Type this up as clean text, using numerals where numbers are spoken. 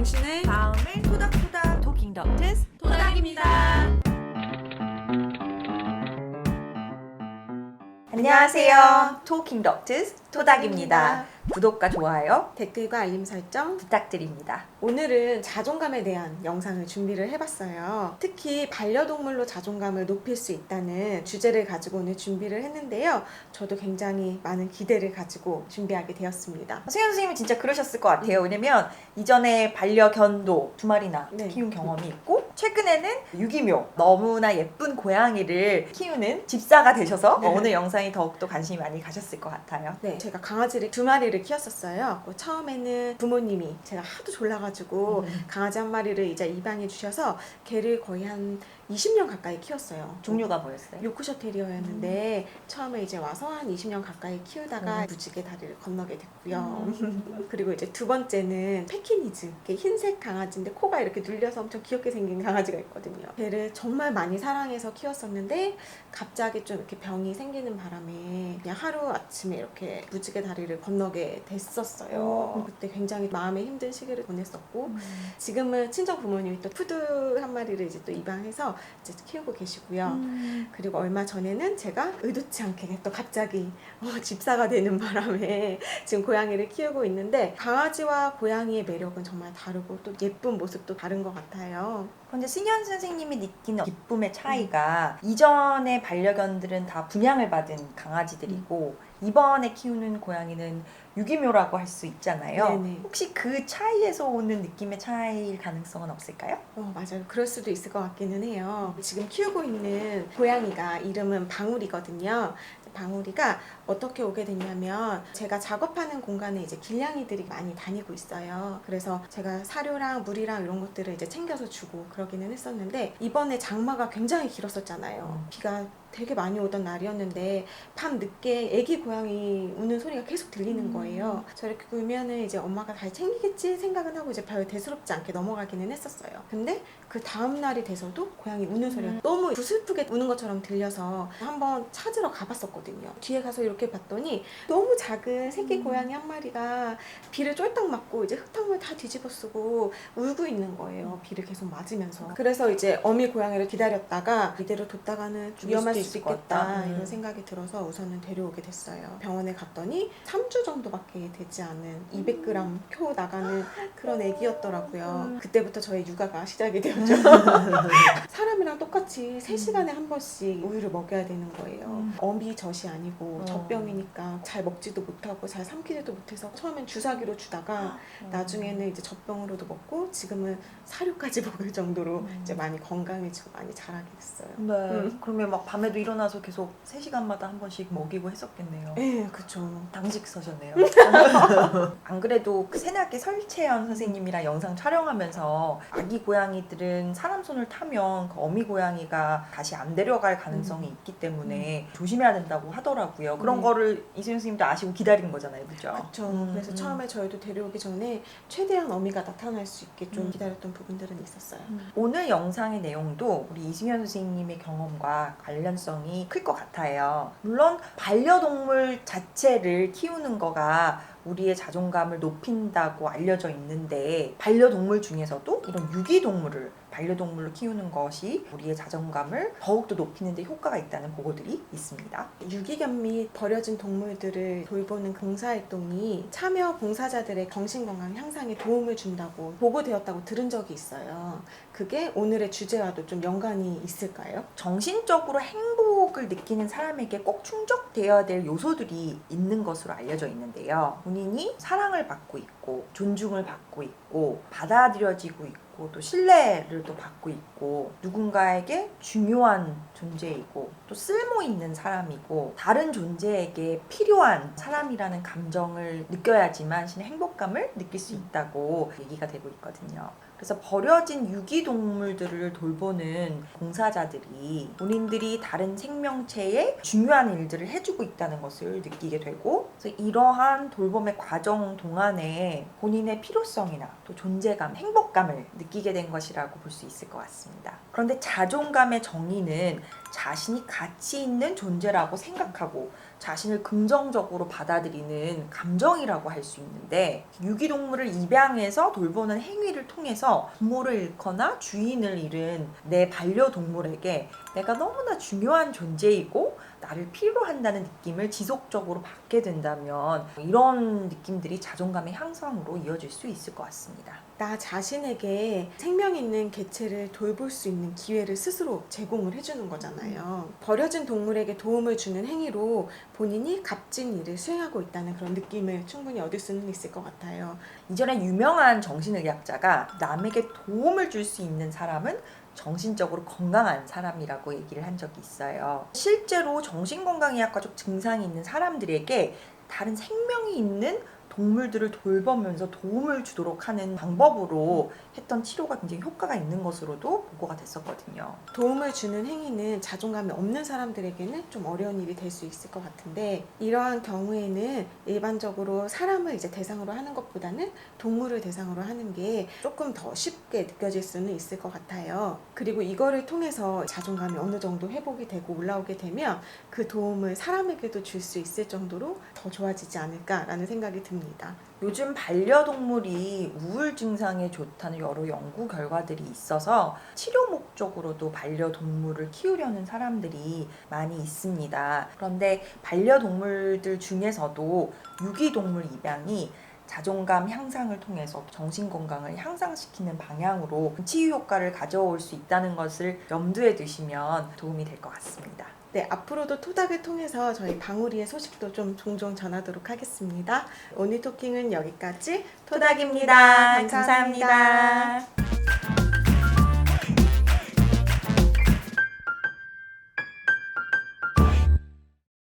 당신의 마음을 토닥토닥 토킹 덕트스 토닥입니다. 안녕하세요. 토킹 덕트스 토닥입니다. 구독과 좋아요, 댓글과 알림 설정 부탁드립니다. 오늘은 자존감에 대한 영상을 준비를 해봤어요. 특히 반려동물로 자존감을 높일 수 있다는 주제를 가지고 오늘 준비를 했는데요. 저도 굉장히 많은 기대를 가지고 준비하게 되었습니다. 승현 선생님은 진짜 그러셨을 것 같아요. 왜냐면 이전에 반려견도 2마리나 네. 키운 경험이 있고 최근에는 유기묘 너무나 예쁜 고양이를 키우는 집사가 되셔서 네. 오늘 영상이 더욱더 관심이 많이 가셨을 것 같아요. 네, 제가 강아지를 2마리를 키웠었어요. 처음에는 부모님이 제가 하도 졸라가지고 강아지 한 마리를 이제 입양해 주셔서 걔를 거의 한 20년 가까이 키웠어요. 종류가 뭐였어요? 요크셔 테리어였는데 처음에 이제 와서 한 20년 가까이 키우다가 무지개 다리를 건너게 됐고요. 그리고 이제 두 번째는 페키니즈, 흰색 강아지인데 코가 이렇게 눌려서 엄청 귀엽게 생긴 강아지가 있거든요. 걔를 정말 많이 사랑해서 키웠었는데 갑자기 좀 이렇게 병이 생기는 바람에 그냥 하루 아침에 이렇게 무지개 다리를 건너게 됐었어요. 그때 굉장히 마음에 힘든 시기를 보냈었고 지금은 친정 부모님이 또 푸드 한 마리를 이제 또 입양해서 이제 키우고 계시고요. 그리고 얼마 전에는 제가 의도치 않게 또 갑자기 집사가 되는 바람에 지금 고양이를 키우고 있는데 강아지와 고양이의 매력은 정말 다르고 또 예쁜 모습도 다른 것 같아요. 근데 승현 선생님이 느끼는 기쁨의 차이가 이전의 반려견들은 다 분양을 받은 강아지들이고 이번에 키우는 고양이는 유기묘라고 할 수 있잖아요. 네네. 혹시 그 차이에서 오는 느낌의 차이일 가능성은 없을까요? 맞아요. 그럴 수도 있을 것 같기는 해요. 지금 키우고 있는 고양이가 이름은 방울이거든요. 방울이가 어떻게 오게 됐냐면 제가 작업하는 공간에 이제 길냥이들이 많이 다니고 있어요. 그래서 제가 사료랑 물이랑 이런 것들을 이제 챙겨서 주고 그러기는 했었는데 이번에 장마가 굉장히 길었었잖아요. 비가 되게 많이 오던 날이었는데 밤 늦게 애기 고양이 우는 소리가 계속 들리는 거예요. 저렇게 울면은 이제 엄마가 잘 챙기겠지 생각은 하고 이제 별 대수롭지 않게 넘어가기는 했었어요. 근데 그 다음 날이 돼서도 고양이 우는 소리가 너무 구슬프게 우는 것처럼 들려서 한번 찾으러 가봤었거든요. 뒤에 가서 이렇게 봤더니 너무 작은 새끼 고양이 한 마리가 비를 쫄딱 맞고 이제 흙탕물 다 뒤집어 쓰고 울고 있는 거예요. 비를 계속 맞으면서. 그래서 이제 어미 고양이를 기다렸다가 이대로 뒀다가는 위험할 수 있겠다 이런 생각이 들어서 우선은 데려오게 됐어요. 병원에 갔더니 3주 정도밖에 되지 않은 200g 표 나가는 그런 애기였더라고요. 그때부터 저의 육아가 시작이 되었죠. 사람이랑 똑같이 3시간에 한 번씩 우유를 먹여야 되는 거예요. 어미 젖이 아니고 젖병이니까 잘 먹지도 못하고 잘 삼키지도 못해서 처음엔 주사기로 주다가 나중에는 이제 젖병으로도 먹고 지금은 사료까지 먹을 정도로 이제 많이 건강해지고 많이 자라게 됐어요. 네. 그러면 막 밤에도 일어나서 계속 3시간마다 한 번씩 먹이고 했었겠네요. 네, 그쵸. 당직 서셨네요. 안 그래도 그 새내기 설채연 선생님이랑 영상 촬영하면서 아기 고양이들은 사람 손을 타면 그 어미 고양이가 다시 안 데려갈 가능성이 있기 때문에 조심해야 된다고 하더라고요. 그런 거를 이수연 선생님도 아시고 기다린 거잖아요. 그죠? 그렇죠. 그래서 처음에 저희도 데려오기 전에 최대한 어미가 나타날 수 있게 좀 기다렸던 부분들은 있었어요. 오늘 영상의 내용도 우리 이승현 선생님의 경험과 관련성이 클 것 같아요. 물론 반려동물 자체를 키우는 거가 우리의 자존감을 높인다고 알려져 있는데 반려동물 중에서도 이런 유기동물을 반려동물로 키우는 것이 우리의 자존감을 더욱더 높이는 데 효과가 있다는 보고들이 있습니다. 유기견 및 버려진 동물들을 돌보는 봉사활동이 참여 봉사자들의 정신건강 향상에 도움을 준다고 보고되었다고 들은 적이 있어요. 그게 오늘의 주제와도 좀 연관이 있을까요? 정신적으로 행복을 느끼는 사람에게 꼭 충족되어야 될 요소들이 있는 것으로 알려져 있는데요. 본인이 사랑을 받고 있고 존중을 받고 있고 받아들여지고 있고 또 신뢰를 또 받고 있고 누군가에게 중요한 존재이고 또 쓸모 있는 사람이고 다른 존재에게 필요한 사람이라는 감정을 느껴야지만 행복감을 느낄 수 있다고 얘기가 되고 있거든요. 그래서 버려진 유기동물들을 돌보는 봉사자들이 본인들이 다른 생명체에 중요한 일들을 해주고 있다는 것을 느끼게 되고 그래서 이러한 돌봄의 과정 동안에 본인의 필요성이나 또 존재감, 행복감을 느끼게 된 것이라고 볼 수 있을 것 같습니다. 그런데 자존감의 정의는 자신이 가치 있는 존재라고 생각하고 자신을 긍정적으로 받아들이는 감정이라고 할 수 있는데, 유기동물을 입양해서 돌보는 행위를 통해서 부모를 잃거나 주인을 잃은 내 반려동물에게 내가 너무나 중요한 존재이고 나를 필요로 한다는 느낌을 지속적으로 받게 된다면 이런 느낌들이 자존감의 향상으로 이어질 수 있을 것 같습니다. 나 자신에게 생명 있는 개체를 돌볼 수 있는 기회를 스스로 제공을 해주는 거잖아요. 버려진 동물에게 도움을 주는 행위로 본인이 값진 일을 수행하고 있다는 그런 느낌을 충분히 얻을 수는 있을 것 같아요. 이전에 유명한 정신의학자가 남에게 도움을 줄 수 있는 사람은 정신적으로 건강한 사람이라고 얘기를 한 적이 있어요. 실제로 정신건강의학과적 증상이 있는 사람들에게 다른 생명이 있는 동물들을 돌보면서 도움을 주도록 하는 방법으로 했던 치료가 굉장히 효과가 있는 것으로도 보고가 됐었거든요. 도움을 주는 행위는 자존감이 없는 사람들에게는 좀 어려운 일이 될 수 있을 것 같은데, 이러한 경우에는 일반적으로 사람을 이제 대상으로 하는 것보다는 동물을 대상으로 하는 게 조금 더 쉽게 느껴질 수는 있을 것 같아요. 그리고 이거를 통해서 자존감이 어느 정도 회복이 되고 올라오게 되면 그 도움을 사람에게도 줄 수 있을 정도로 더 좋아지지 않을까라는 생각이 듭니다. 요즘 반려동물이 우울 증상에 좋다는 여러 연구 결과들이 있어서 치료 목적으로도 반려동물을 키우려는 사람들이 많이 있습니다. 그런데 반려동물들 중에서도 유기동물 입양이 자존감 향상을 통해서 정신건강을 향상시키는 방향으로 치유 효과를 가져올 수 있다는 것을 염두에 두시면 도움이 될 것 같습니다. 네, 앞으로도 토닥을 통해서 저희 방울이의 소식도 좀 종종 전하도록 하겠습니다. 오늘 토킹은 여기까지. 토닥입니다. 감사합니다.